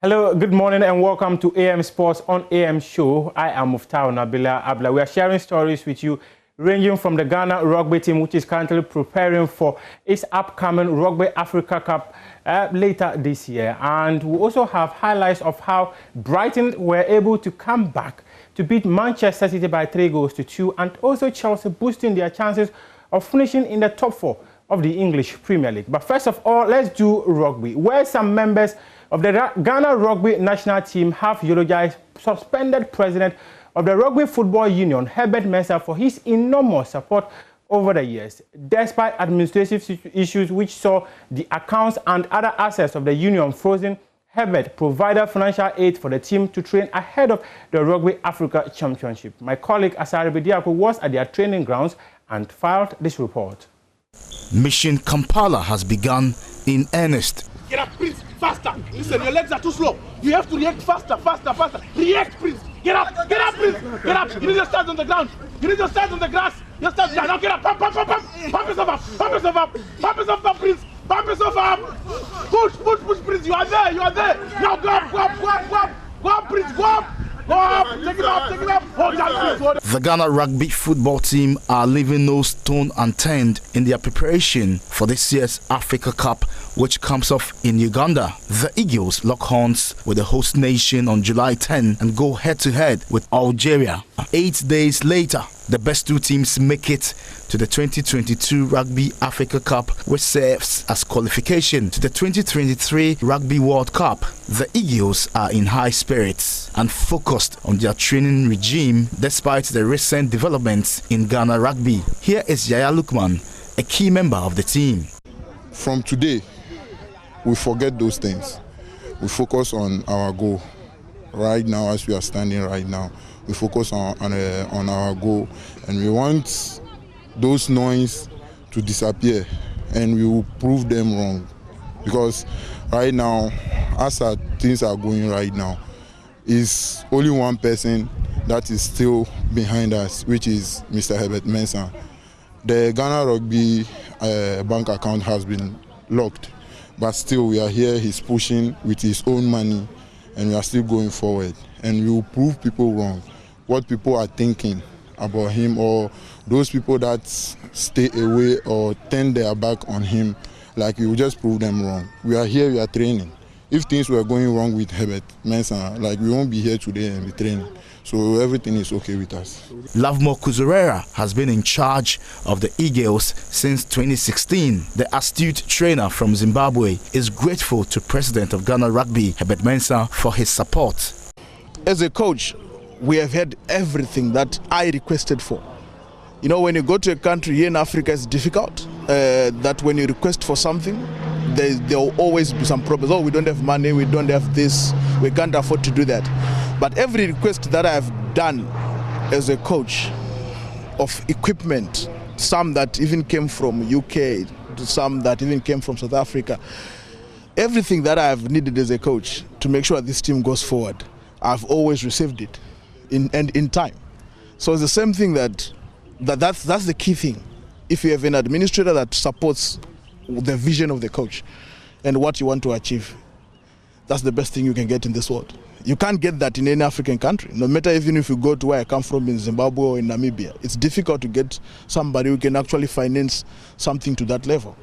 Hello, good morning and welcome to AM Sports on AM Show. I am Muftau Nabila Abla. We are sharing stories with you ranging from the Ghana rugby team, which is currently preparing for its upcoming Rugby Africa Cup later this year. And we also have highlights of how Brighton were able to come back to beat Manchester City by 3-2, and also Chelsea boosting their chances of finishing in the top 4 of the English Premier League. But first of all, let's do rugby, where some members of the Ghana rugby national team have eulogized suspended president of the Rugby Football Union, Herbert Mensah, for his enormous support over the years, despite administrative issues which saw the accounts and other assets of the union frozen. Herbert provided financial aid for the team to train ahead of the Rugby Africa Championship. My colleague Asari Bediako was at their training grounds and filed this report. Mission Kampala has begun in earnest. Get up, Prince, faster. Listen, your legs are too slow. You have to react faster, faster, faster. React, Prince. Get up, Prince. Get up. You need your stance on the ground. You need your stance on the grass. Your stance down. Now get up. Pump. Pump yourself up. Pump yourself up. Pump yourself up, Prince. Pump yourself up. Push, Prince. You are there. Now go up, Prince. Go up. Take it up. Hold down, Prince. The Ghana rugby football team are leaving no stone unturned in their preparation for this year's Africa Cup, which comes off in Uganda. The Eagles lock horns with the host nation on July 10 and go head-to-head with Algeria. 8 days later, the best two teams make it to the 2022 Rugby Africa Cup, which serves as qualification to the 2023 Rugby World Cup. The Eagles are in high spirits and focused on their training regime despite the recent developments in Ghana rugby. Here is Yaya Lukman, a key member of the team. From today, we forget those things. We focus on our goal. Right now, as we are standing right now, we focus on our goal, and we want those noise to disappear, and we will prove them wrong. Because right now, as things are going right now, is only one person that is still behind us, which is Mr. Herbert Mensah. The Ghana Rugby bank account has been locked, but still we are here. He's pushing with his own money, and we are still going forward. And we will prove people wrong. What people are thinking about him, or those people that stay away or turn their back on him, like we will just prove them wrong. We are here, we are training. If things were going wrong with Herbert Mensah, like we won't be here today and be training. So everything is okay with us. Lovemore Kuzurera has been in charge of the Eagles since 2016. The astute trainer from Zimbabwe is grateful to President of Ghana Rugby, Herbert Mensah, for his support. As a coach, we have had everything that I requested for. You know, when you go to a country here in Africa, it's difficult. That when you request for something, there will always be some problems. Oh, we don't have money, we don't have this, we can't afford to do that. But every request that I have done as a coach of equipment, some that even came from UK, some that even came from South Africa, everything that I have needed as a coach to make sure this team goes forward, I've always received it in time. So it's the same thing that's the key thing. If you have an administrator that supports the vision of the coach and what you want to achieve, that's the best thing you can get in this world. You can't get that in any African country. No matter even if you go to where I come from in Zimbabwe or in Namibia, it's difficult to get somebody who can actually finance something to that level.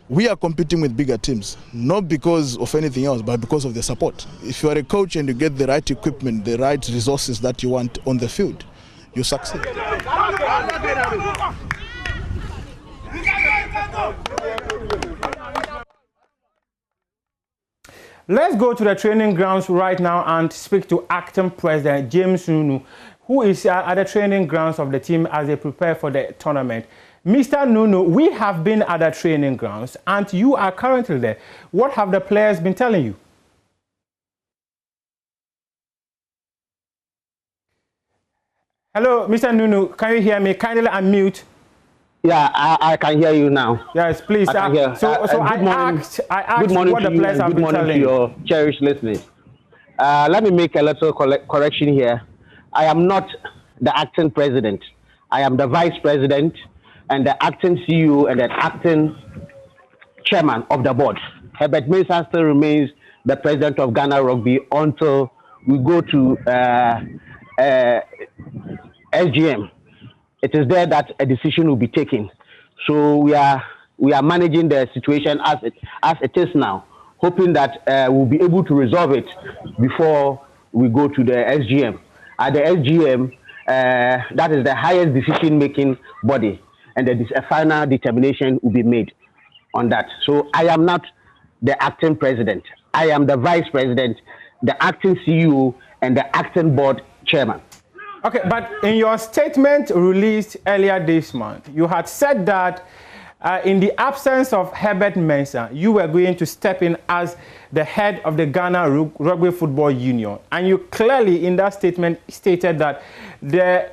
We are competing with bigger teams, not because of anything else, but because of the support. If you are a coach and you get the right equipment, the right resources that you want on the field, you succeed. Let's go to the training grounds right now and speak to acting president James Nunu, who is at the training grounds of the team as they prepare for the tournament. Mr. Nunu, we have been at the training grounds and you are currently there. What have the players been telling you? Hello, Mr. Nunu, can you hear me? Kindly unmute. Yeah, I can hear you now. Yes, please. I asked what the players have been telling you. Good morning to your cherished listeners. Let me make a little correction here. I am not the acting president. I am the vice president and the acting CEO and the acting chairman of the board. Herbert Mensah still remains the president of Ghana Rugby until we go to SGM. It is there that a decision will be taken. So we are managing the situation as it is now, hoping that we'll be able to resolve it before we go to the SGM. At the SGM, that is the highest decision-making body, and a final determination will be made on that. So I am not the acting president. I am the vice president, the acting CEO, and the acting board chairman. Okay, but in your statement released earlier this month, you had said that in the absence of Herbert Mensah, you were going to step in as the head of the Ghana Rugby Football Union. And you clearly in that statement stated that the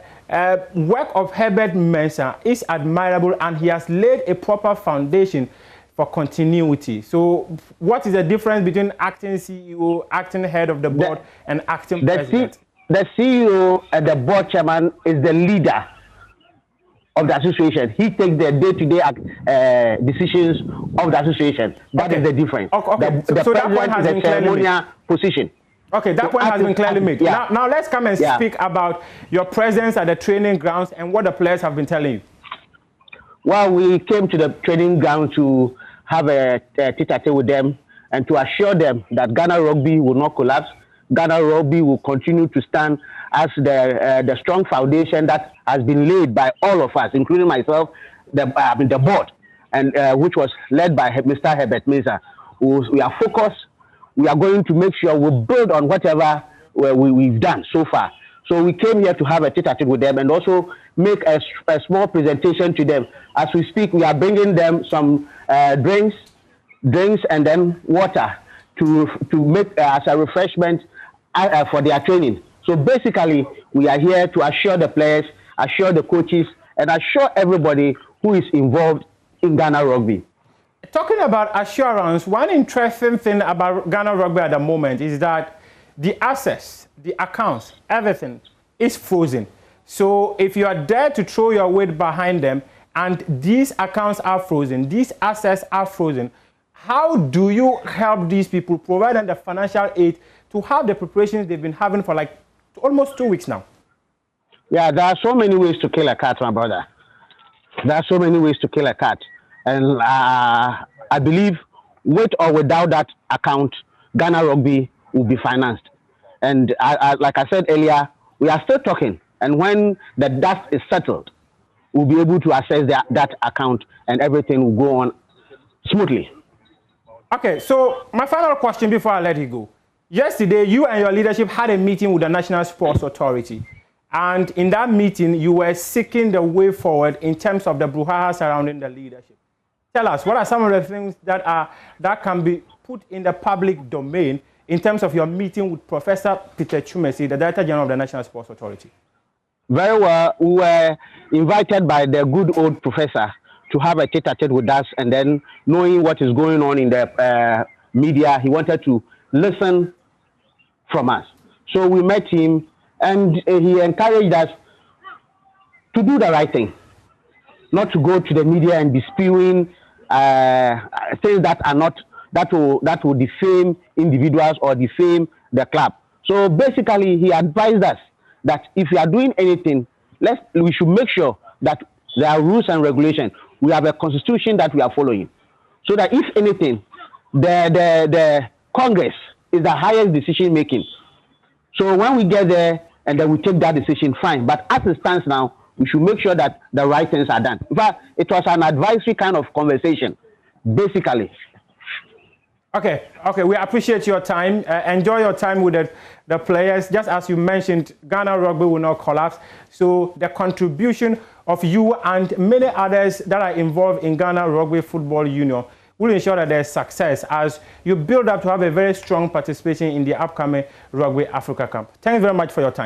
work of Herbert Mensah is admirable and he has laid a proper foundation for continuity. So what is the difference between acting CEO, acting head of the board, and acting president? The CEO and the board chairman is the leader of the association. He takes the day-to-day decisions of the association. That is the difference. Okay. The so that point has been clearly made. Position. Okay, that point has been clearly made. Yeah. Now let's come and speak about your presence at the training grounds and what the players have been telling you. Well, we came to the training ground to have a tete-a-tete with them and to assure them that Ghana Rugby will not collapse. Ghana Rugby will continue to stand as the strong foundation that has been laid by all of us, including myself, the board, and which was led by Mr. Herbert Mensah. We are focused. We are going to make sure we build on whatever we've done so far. So we came here to have a tete-a-tete with them and also make a small presentation to them. As we speak, we are bringing them some drinks and then water to make as a refreshment for their training. So basically, we are here to assure the players, assure the coaches, and assure everybody who is involved in Ghana Rugby. Talking about assurance, one interesting thing about Ghana Rugby at the moment is that the assets, the accounts, everything is frozen. So if you are there to throw your weight behind them and these accounts are frozen, these assets are frozen, how do you help these people, provide them the financial aid to have the preparations they've been having for like almost 2 weeks now? Yeah, there are so many ways to kill a cat, my brother. There are so many ways to kill a cat. And I believe with or without that account, Ghana Rugby will be financed. And like I said earlier, we are still talking. And when the dust is settled, we'll be able to access that account and everything will go on smoothly. Okay, so my final question before I let you go. Yesterday, you and your leadership had a meeting with the National Sports Authority. And in that meeting, you were seeking the way forward in terms of the brouhaha surrounding the leadership. Tell us, what are some of the things that can be put in the public domain in terms of your meeting with Professor Peter Chumesi, the Director General of the National Sports Authority? Very well. We were invited by the good old professor to have a tete-a-tete with us, and then knowing what is going on in the media, he wanted to listen from us. So we met him, and he encouraged us to do the right thing, not to go to the media and be spewing things that will defame individuals or defame the club. So basically, he advised us that if we are doing anything, we should make sure that there are rules and regulations. We have a constitution that we are following, so that if anything, the Congress is the highest decision making. So when we get there and then we take that decision, fine. But as it stands now, we should make sure that the right things are done. In fact, it was an advisory kind of conversation, basically. Okay, we appreciate your time. Enjoy your time with the players. Just as you mentioned, Ghana Rugby will not collapse. So the contribution of you and many others that are involved in Ghana Rugby Football Union will ensure that there's success as you build up to have a very strong participation in the upcoming Rugby Africa CUP. Thanks very much for your time.